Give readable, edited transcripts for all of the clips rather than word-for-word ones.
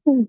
Hmm.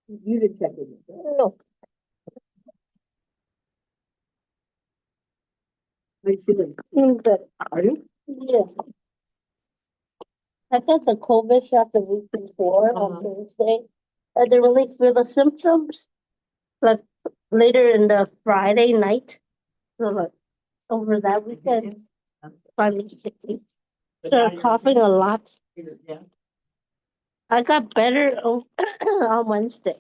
You didn't check it. No. How you feeling? But Are you? yes, I got the COVID shot the week before on Thursday. I didn't really feel the symptoms like later in the Friday night. So like over that weekend, finally sick. Started coughing a lot. Yeah. I got better on Wednesday.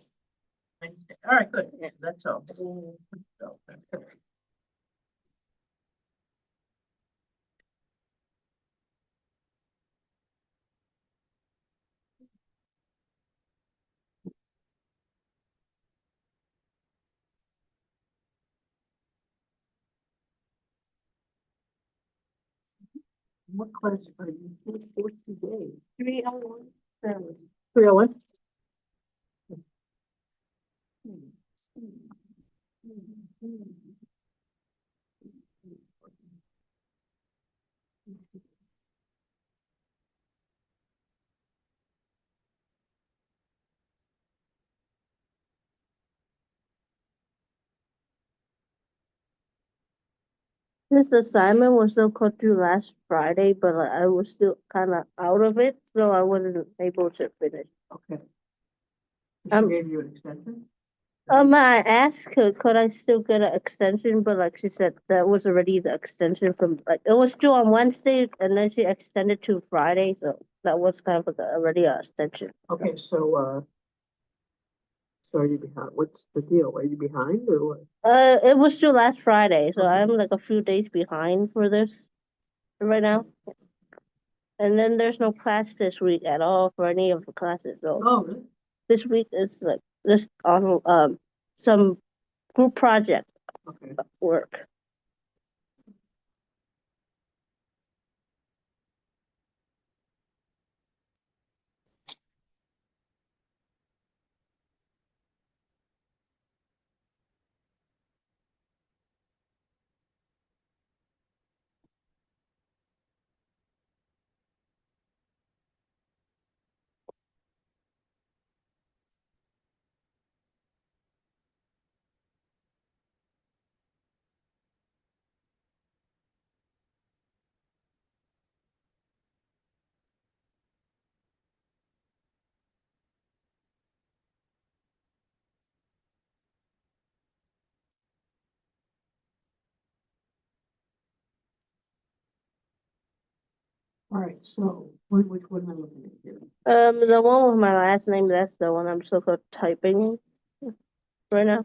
Wednesday. All right, good. Yeah, that's all. So, what class are you in for today? 301. 301? This assignment was supposed to last Friday, but like, I was still kind of out of it, so I wasn't able to finish. Okay. She gave you an extension? I asked her, could I still get an extension, but like she said, that was already the extension from like it was due on Wednesday, and then she extended to Friday, so that was kind of like already an extension. Okay, so are you behind? What's the deal? Are you behind or what? It was due last Friday, so Okay. I'm like a few days behind for this right now. And then there's no class this week at all for any of the classes. So Oh, really? this week is like just on some group project Okay. work. All right, so which one am I looking at here? The one with my last name, that's the one I'm so called typing right now.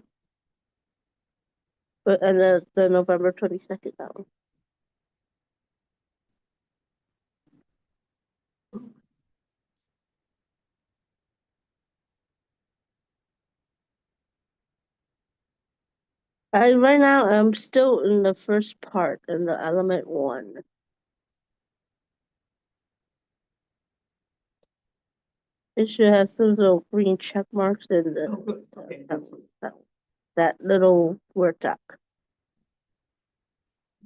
But and the November 22nd that one. I right now I'm still in the first part in the element one. It should have those little green check marks in the Oh, good. Okay. that little Word doc.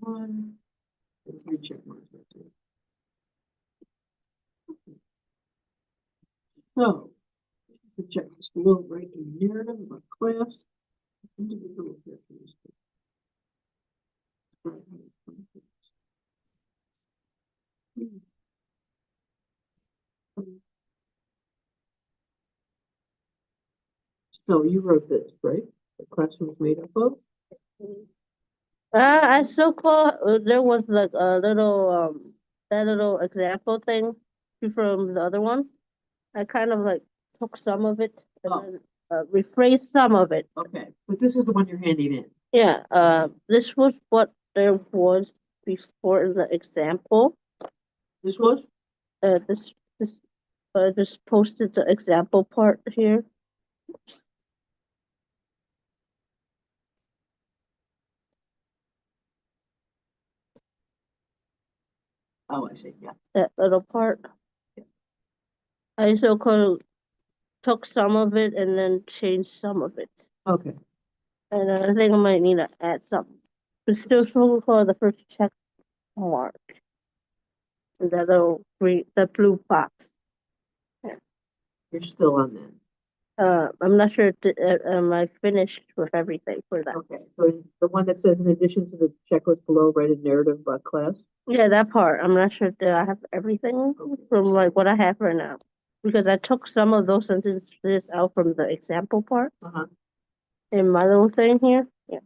one. And 3 check marks. That's it. So, the checklist below, write a narrative about class, individual characteristics. So you wrote this, right? The classroom was made up of? I still call, there was like a little, that little example thing from the other one. I kind of like took some of it and Oh. then rephrased some of it. Okay, but this is the one you're handing in. Yeah, this was what there was before in the example. This was? This just posted the example part here. Oh, I see, yeah. That little part. I still took some of it and then changed some of it. Okay. And I think I might need to add something. But still struggle for the first check mark. And that little green, the blue box. You're still on that. I'm not sure am I finished with everything for that. Okay, so the one that says in addition to the checklist below, write a narrative about class? Yeah, that part. I'm not sure that I have everything from like what I have right now. Because I took some of those sentences out from the example part in my little thing here. Yeah.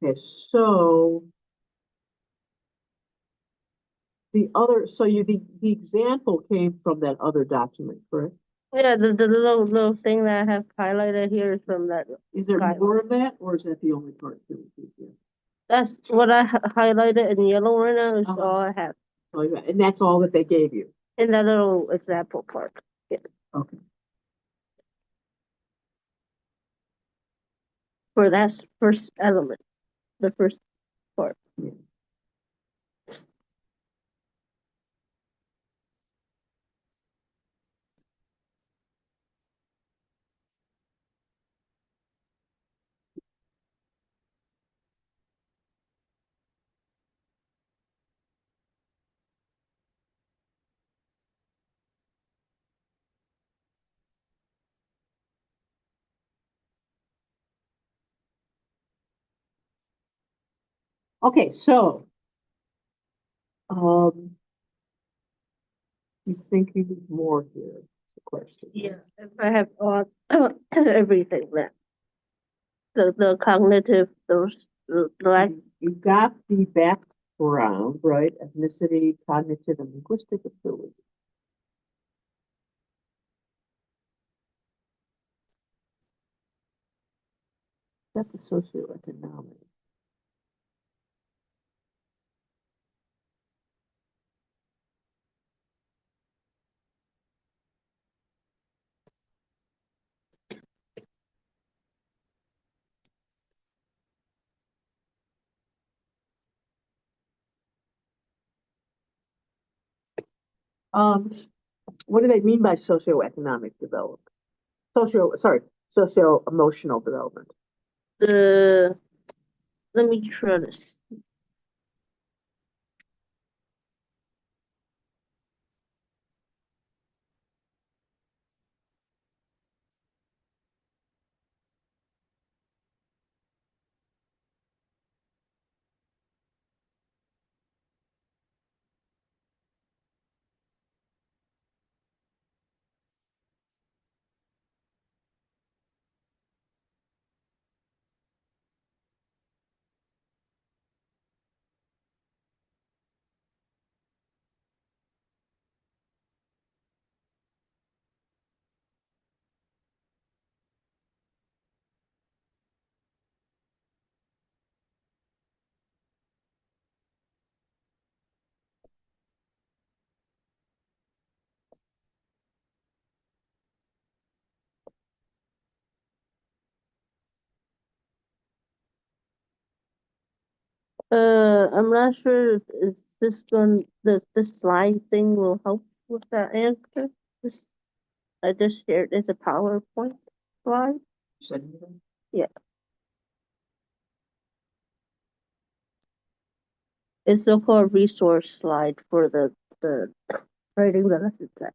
Okay, so the example came from that other document, correct? Yeah, the little thing that I have highlighted here is from that. Is there guide. more of that, or is that the only part that we see here? That's what I highlighted in yellow right now is all I have Oh, yeah, and that's all that they gave you? in that little example part. Yes. Okay. For that first element, the first part. Yeah. Okay, so you think you need more here? Is the question. Yeah, if I have all everything left. The cognitive, those like You got the background, right? Ethnicity, cognitive, and linguistic ability. That's the socioeconomic. What do they mean by socioeconomic development? Socio-emotional development. the let me try this. I'm not sure if this slide thing will help with that answer. This I just shared as a PowerPoint slide. Send me them. Yeah. It's so called resource slide for the writing the lesson plan.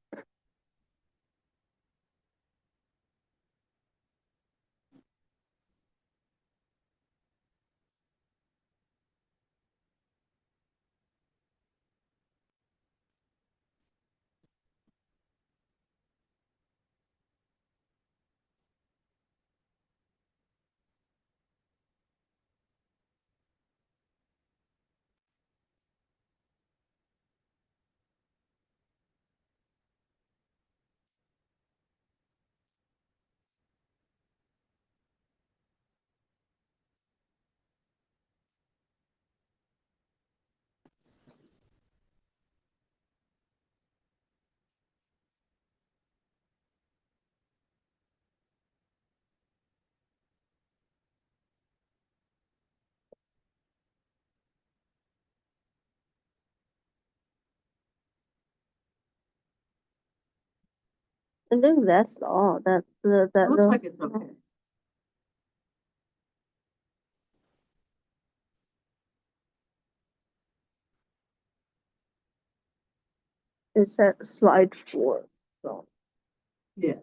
I think that's all. That's that Looks little. like it's okay. It's at slide 4. So Yeah.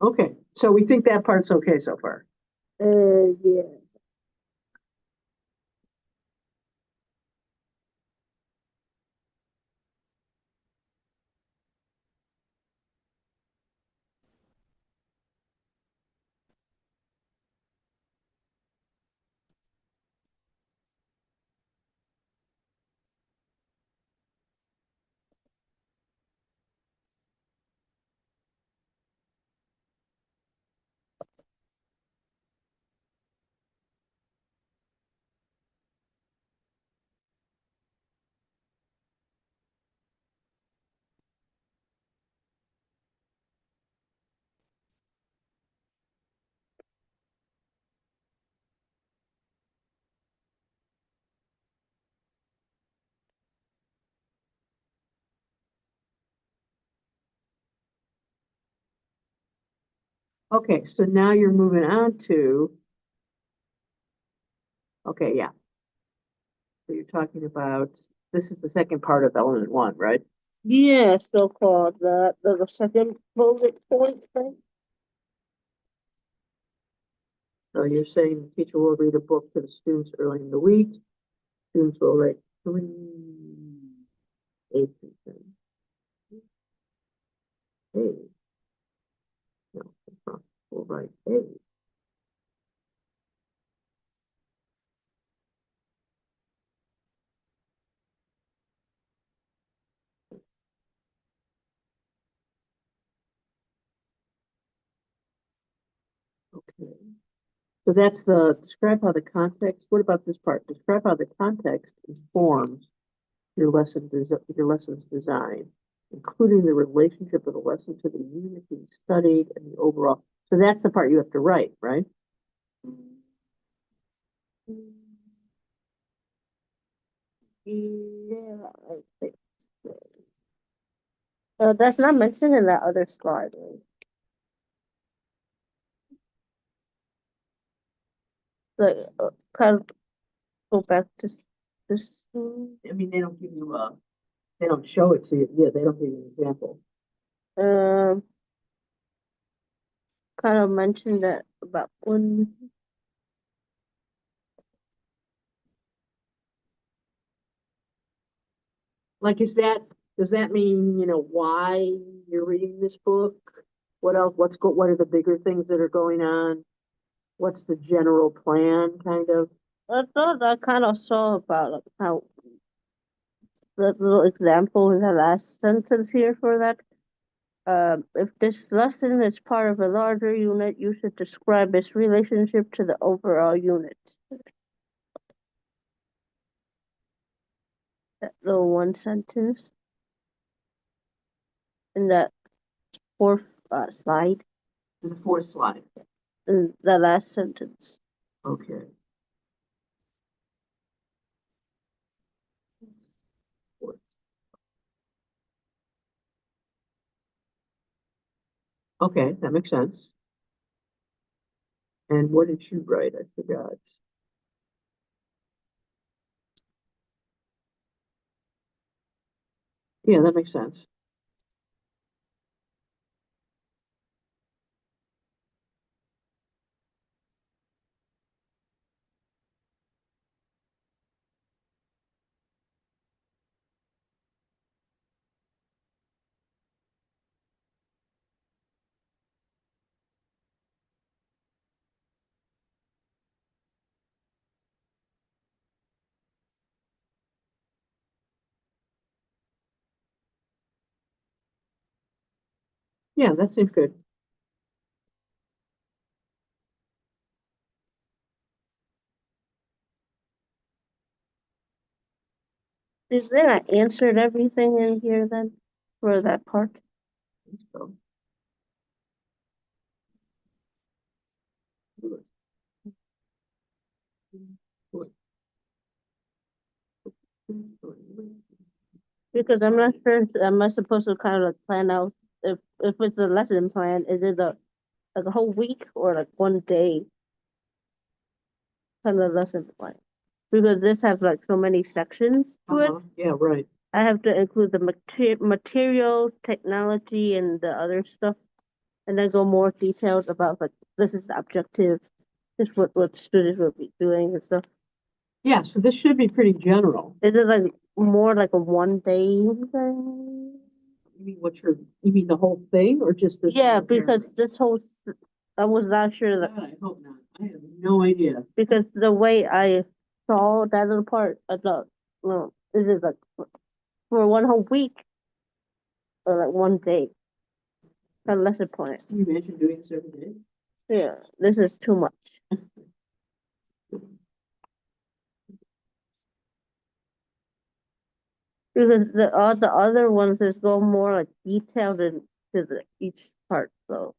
Okay, so we think that part's okay so far. yeah. Okay, so now you're moving on to, okay, yeah. So you're talking about, this is the second part of element 1, right? Yeah, so called the second bullet point thing. So you're saying the teacher will read a book to the students early in the week. Students will write 3, 8, and 10. Hey. No, that's not. We'll write 8. Okay. So that's the, describe how the context, what about this part? Describe how the context informs your your lesson's design, including the relationship of the lesson to the unit being studied and the overall. So that's the part you have to write, right? Yeah, I think so. That's not mentioned in that other slide. Right? Like, kind of go back to this. I mean, they don't give you they don't show it to you. Yeah, they don't give you an example. Um, kind of mentioned that about when. Like, does that mean, why you're reading this book? What else, what are the bigger things that are going on? What's the general plan, kind of? I thought I kind of saw about like, how the little example in the last sentence here for that. If this lesson is part of a larger unit, you should describe its relationship to the overall unit. That little one sentence in that fourth slide, In the fourth slide. in the last sentence. Okay. Okay, that makes sense. And what did you write? I forgot. Yeah, that makes sense. Yeah, that seems good. Is then I answered everything in here then for that part? So, Because I'm not sure, am I supposed to kind of like plan out if it's a lesson plan, is it like a whole week or like one day kind of lesson plan? Because this has like so many sections to it. Yeah, right. I have to include the material, technology, and the other stuff, and then go more detailed about like this is the objective, this is what students will be doing and stuff. Yeah, so this should be pretty general. Is it like more like a one day thing? You mean the whole thing or just this? Yeah, little because paragraph? this whole I was not sure that God, I hope not. I have no idea. because the way I saw that little part, I thought, well, this is like for one whole week or like one day, a lesson plan. Can you imagine doing this every day? Yeah, this is too much. Because all the other ones is go more like detailed into each part, so.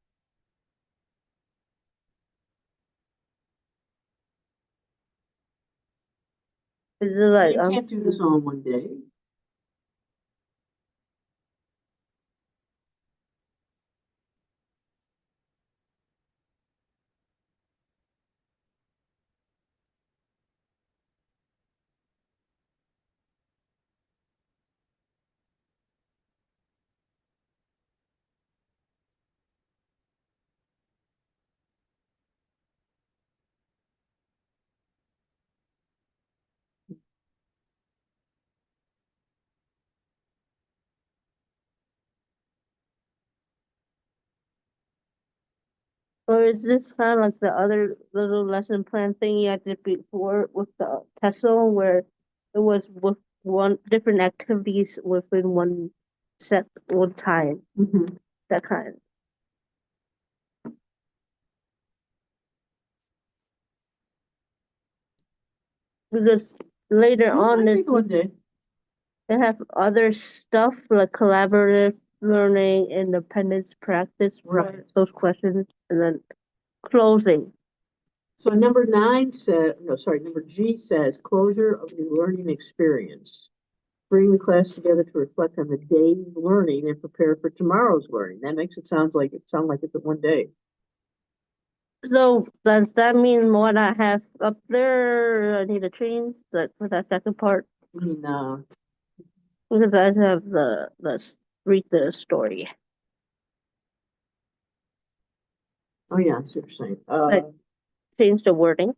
Is it like, You can't do this all in one day. or is this kind of like the other little lesson plan thing you had did before with the TESOL where it was with one different activities within one time, that kind. Because later on I think one day. they have other stuff like collaborative learning, independence practice, Right. those questions, and then closing. So number G says closure of the learning experience. Bring the class together to reflect on the day's learning and prepare for tomorrow's learning. That makes it sound like it's a one day. So does that mean what I have up there? I need to change that for that second part I mean, because I have the read the story. oh yeah, I see what you're saying. Like change the wording.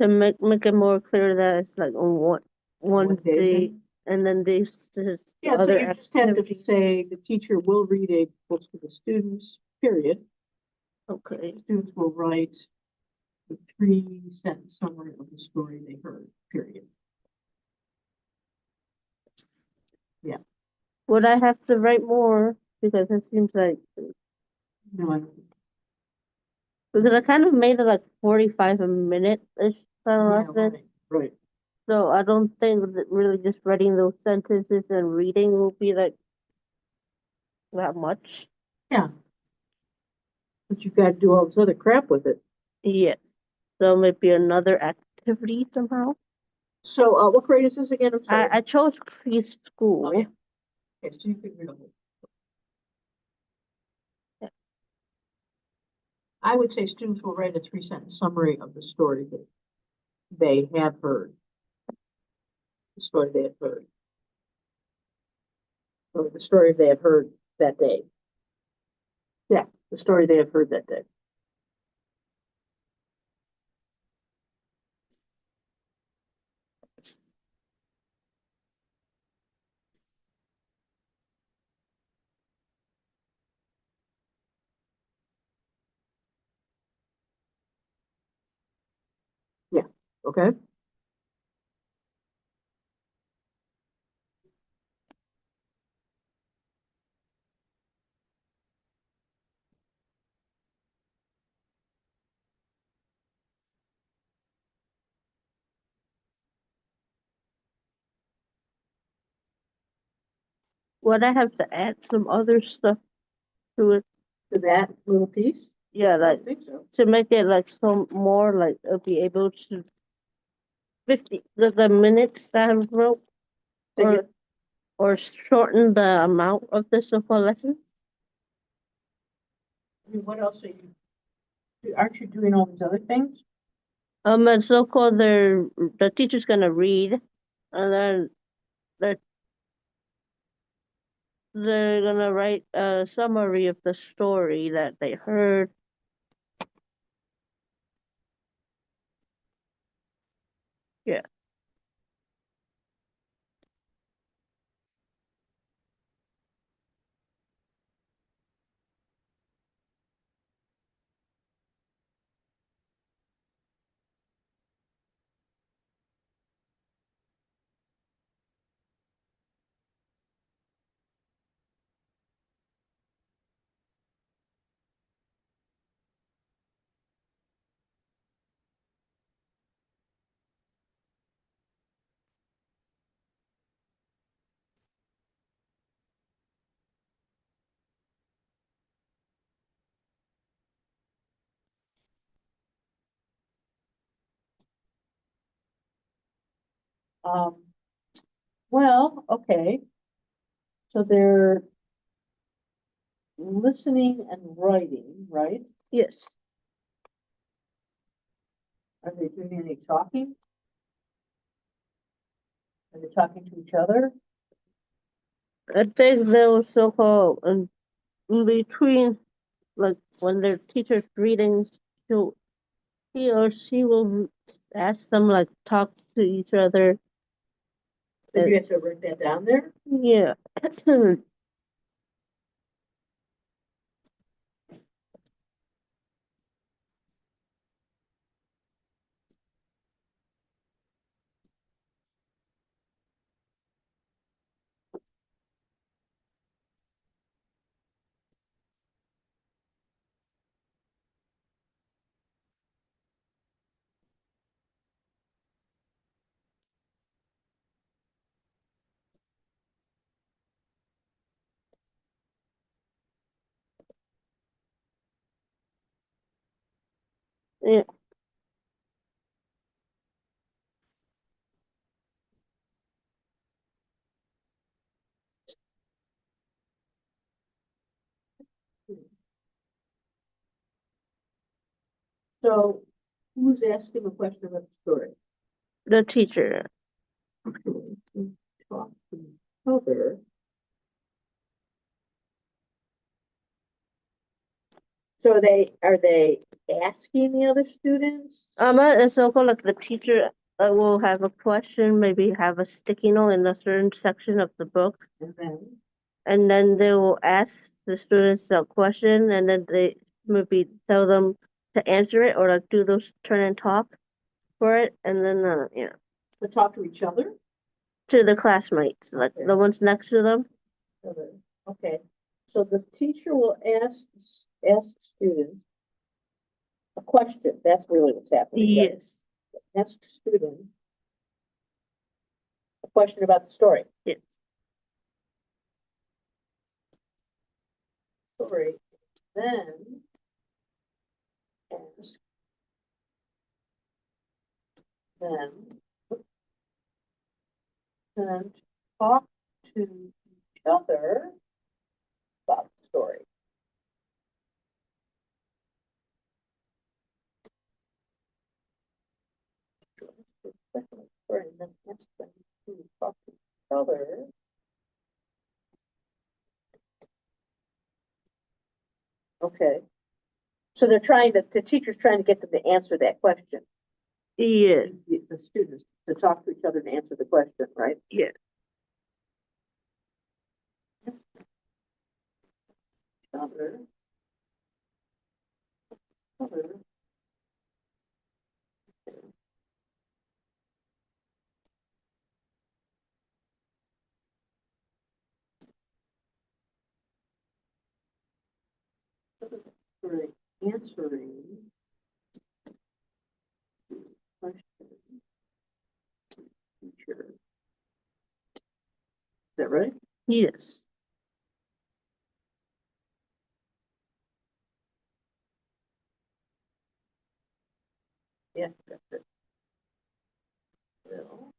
to make it more clear that it's like on one One day day, thing? and then this Yeah, so other you just have to activities. say the teacher will read a book to the students, period. Okay, Students will write a 3-sentence summary of the story they heard, period. would I have to write more because it seems like No, I don't. because I kind of made it like 45 a minute ish kind of Yeah, lesson. right. So I don't think that really just writing those sentences and reading will be like that much. Yeah. But you've got to do all this other crap with it. Yes. So maybe another activity somehow. So, what grade is this again? I'm sorry. I chose preschool. Oh, yeah. Okay, so you can read them. Yeah. I would say students will write a 3-sentence summary of the story that they have heard. The story they have heard. Or the story they have heard that day. Yeah, the story they have heard that day. Yeah, okay. Would I have to add some other stuff to it? To that little piece? Yeah, I like don't think so. to make it like some more like I'll be able to 50 the minutes that I wrote or or shorten the amount of the so-called lessons. I mean, what else are you, aren't you doing all these other things? And so-called the teacher's gonna read, and then they're they're gonna write a summary of the story that they heard. Yeah. Um, well, okay. So they're listening and writing, right? Yes. Are they doing any talking? Are they talking to each other? I think they were so-called in between, like when their teacher's reading, she'll he or she will ask them like talk to each other. Did you have to write that down there? Yeah. Yeah. So who's asking the question about the story? The teacher. Okay. Talk to each other. So are they asking the other students? It's also like the teacher will have a question, maybe have a sticky note in a certain section of the book, And then, they will ask the students a question, and then they maybe tell them to answer it or like do those turn and talk for it, and then to talk to each other? to the classmates, like Okay. the ones next to them. Okay, so the teacher will ask students a question. That's really what's happening. right? Yes. Ask students a question about the story. Yes. Story. Then ask them and talk to each other about the story. Story, and then ask them to talk to each other. Okay. So they're trying to, the teacher's trying to get them to answer that question. Yes. The students to talk to each other and answer the question, right? Yes. Other. For answering question. Teacher. Is that right? Yes. Yeah, that's it. Well,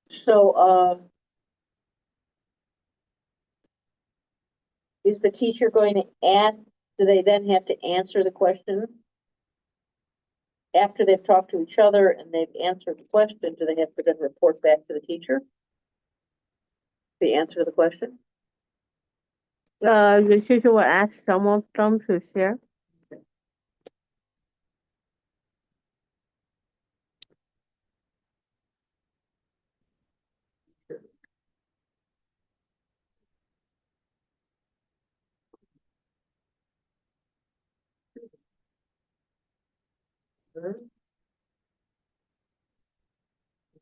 so, is the teacher going to ask, do they then have to answer the question? After they've talked to each other and they've answered the question, do they have to then report back to the teacher? The answer to the question? The teacher will ask some of them to share.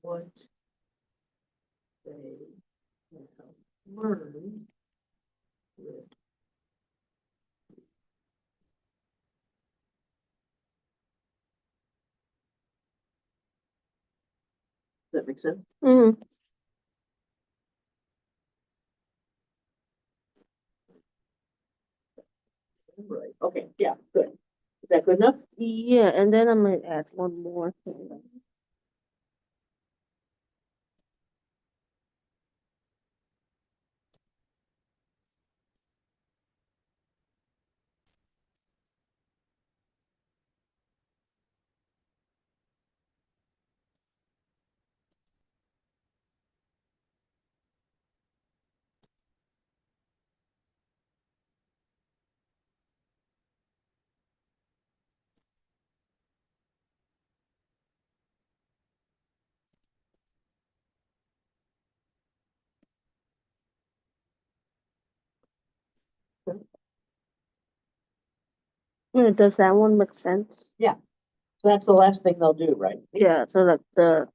What they have learned with Does that make sense? Mm-hmm. Right, okay, yeah, good. Is that good enough? Yeah, and then I'm gonna add one more thing. Does that one make sense? So that's the last thing they'll do, right? Yeah, so like the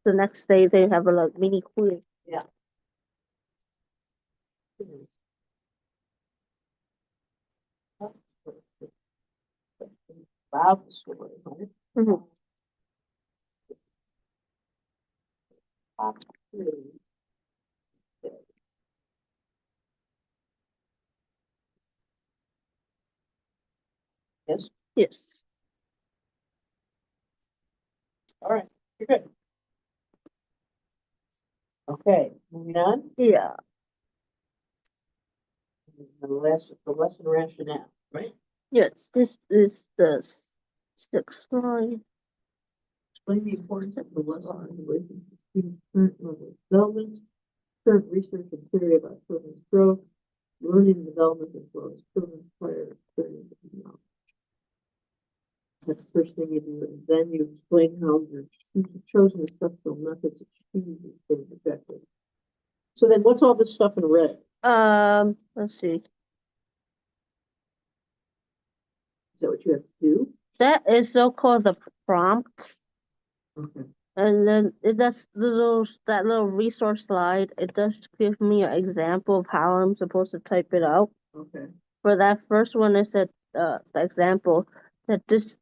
next day they have a like mini quiz. About the story, right? Mhm. Top three. Yes, Yes. all right, you're good. Okay, moving on. Yeah. The lesson rationale, right? Yes. This is the sixth line. Explain the importance of the lesson in relation to students' current level of development, current research and theory about children's growth, learning and development, as well as children's prior experience and knowledge. That's the first thing you do, and then you explain how your chosen instructional methods achieve these things objectives. So then what's all this stuff in red? Let's see. Is that what you have to do? That is so-called the prompt. Okay. And then it does that little resource slide. It does give me an example of how I'm supposed to type it out. Okay. For that first one, it said the example that this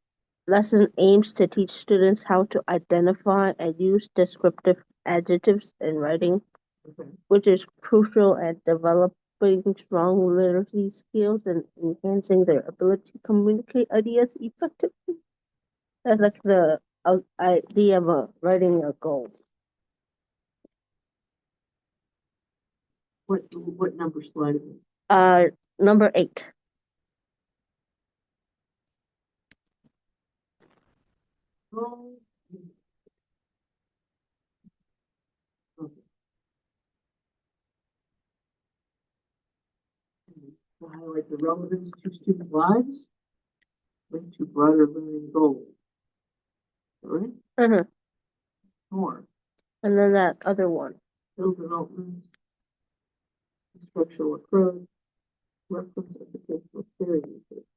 lesson aims to teach students how to identify and use descriptive adjectives in writing, Okay. which is crucial at developing strong literacy skills and enhancing their ability to communicate ideas effectively. That's like the idea of writing a goal. What number slide is it? Number 8. Oh. Okay. To highlight the relevance to student lives, link to broader learning goals. All right? Uh-huh. More. And then that other one. Skill development, instructional approach, reference educational theory.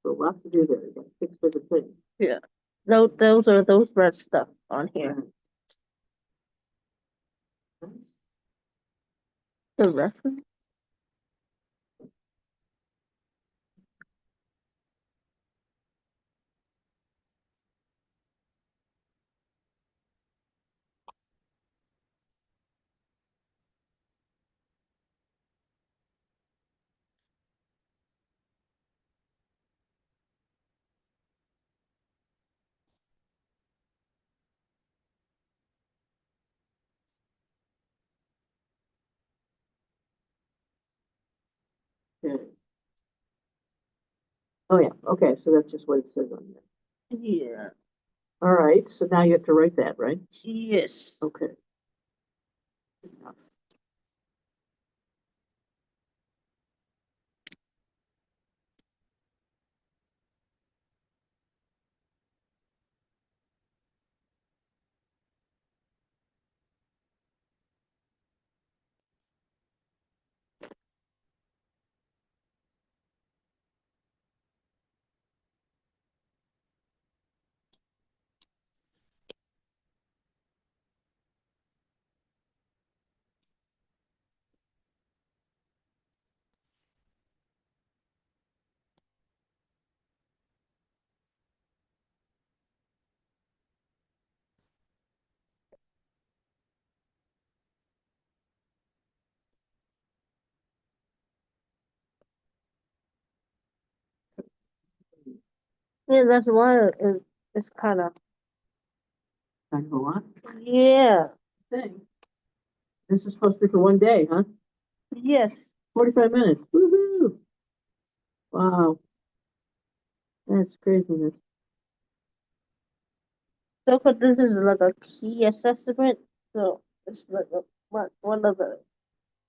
So a lot to do there. You got 6 different things. Yeah. Those are those red stuff on here. Nice. The reference. Okay. Oh yeah, okay, so that's just what it says on there. Yeah. All right, so now you have to write that, right? Yes. Okay. Good enough. Yeah, that's why it's kind of. Kind of a lot. Yeah. Thing. This is supposed to be for one day, huh? Yes. 45 minutes. Woohoo! Wow. That's craziness. So, but this is like a key assessment. So it's like one of the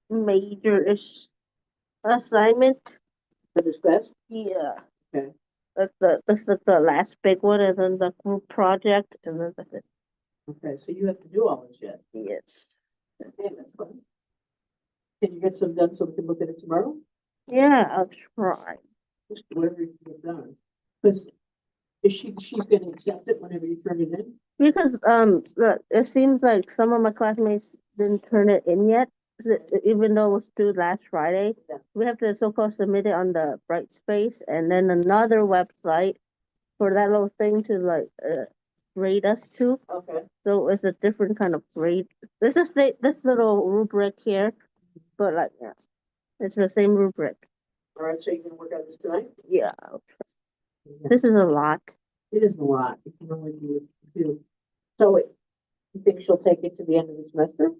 major-ish assignment. For this class? Yeah. Okay. That's like the last big one, and then the group project, and then that's it. Okay, so you have to do all this yet. Yes. Okay, that's fine. Can you get some done so we can look at it tomorrow? Yeah, I'll try. Just whatever you can get done. Because she's gonna accept it whenever you turn it in? Because it seems like some of my classmates didn't turn it in yet, even though it was due last Friday. Yeah. We have to so-called submit it on the Brightspace and then another website for that little thing to like grade us to. Okay. So it's a different kind of grade. This is this little rubric here, but like yeah, it's the same rubric. All right, so you're gonna work on this tonight? Yeah, Yeah. this is a lot. It is a lot. You can only do what you do. So you think she'll take it to the end of the semester?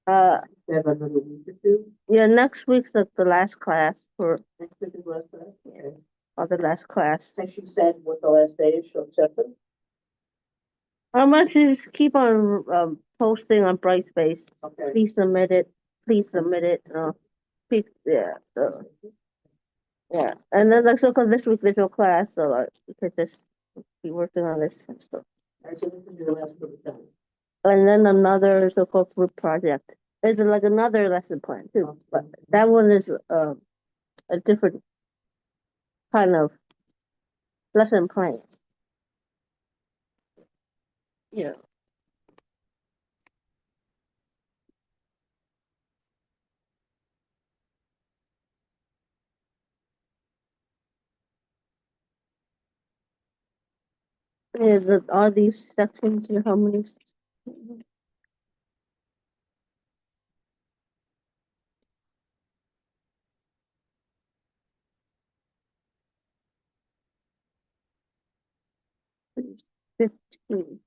Have another week or two? Yeah, next week's like the last class for Next week is last class? Okay. or the last class. Has she said what the last day is? She'll accept it? I'm actually just keep on posting on Brightspace. Okay. Please submit it. Please submit it. Please, yeah. So, yeah, and then like so, cause this week there's no class, so like we could just be working on this and stuff. Alright, so this is your last group of time. And then another so-called group project. There's like another lesson plan too, but that one is a different kind of lesson plan. Yeah. Yeah, all these sections and how many? 15.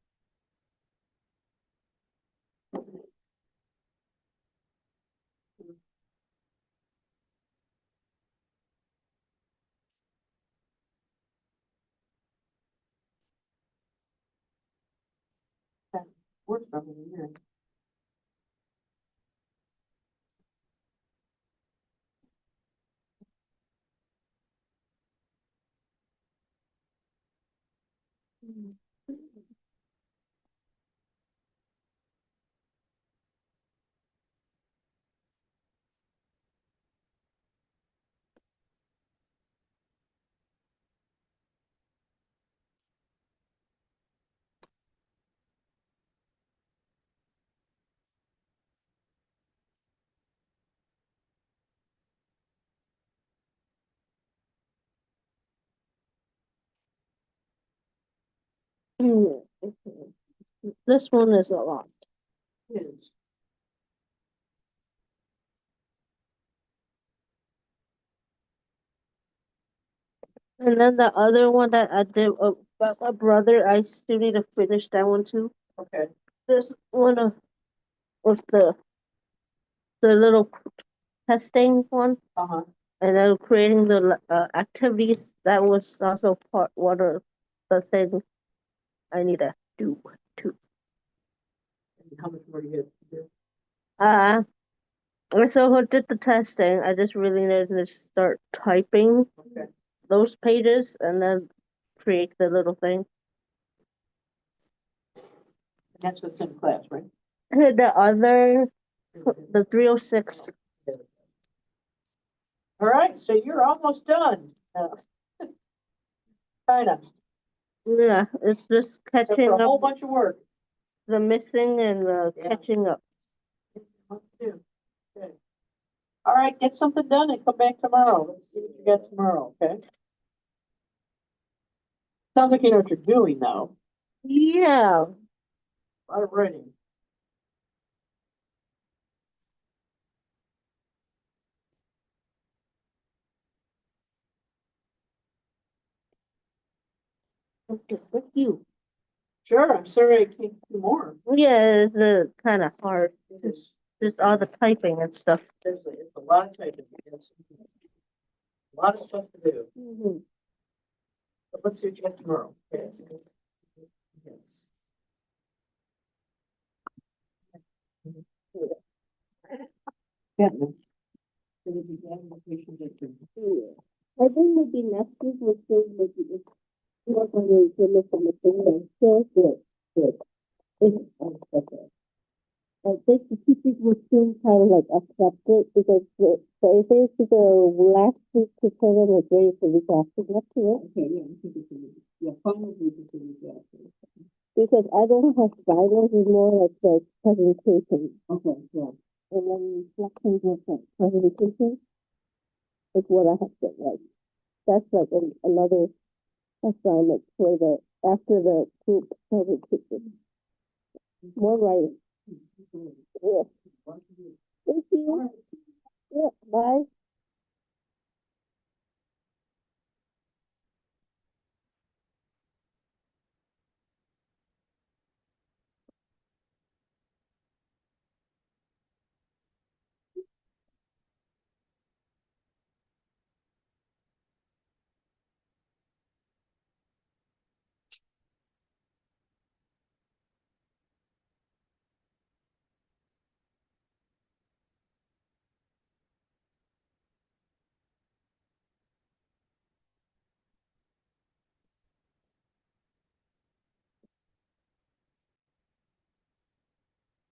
Works from here. Mm, this one is a lot. Yes. And then the other one that I did about my brother, I still need to finish that one too. Okay. This one was the little testing one, Uh-huh. and then creating the activities. That was also part one of the thing I need to do too. And how much more do you have to do? So I did the testing. I just really needed to start typing Okay. those pages and then create the little thing. And that's what's in class, right? The other, the 306. All right, so you're almost done. Kind of. Yeah, it's just Except catching for a whole up bunch of work. the missing and the Yeah. catching up. What to do. Okay. All right, get something done and come back tomorrow. Let's see what you got tomorrow, okay? Sounds like you know what you're doing now. Yeah. A lot of writing. Okay, thank you. Sure, I'm sorry I can't do more. Yeah, it's kind of hard. It is. Just all the typing and stuff. It's a lot of typing. Yes. A lot of stuff to do. Mm-hmm. But let's see what you got tomorrow. Okay. Yes. Yeah. I think maybe next week we'll still maybe not going to look on the thing and still good. Good. Okay. I think the teachers will still kind of like accept it because the essays to the last week to tell them a grade the week after next year. Okay, yeah, I think it's a week. Yeah, final week is a week after. Because I don't have finals, it's more like the presentation. Okay, yeah. And then reflections of the presentation is what I have to like. That's like another assignment for the after the group presentation. More writing. Yeah. Thank you. Yeah. Bye.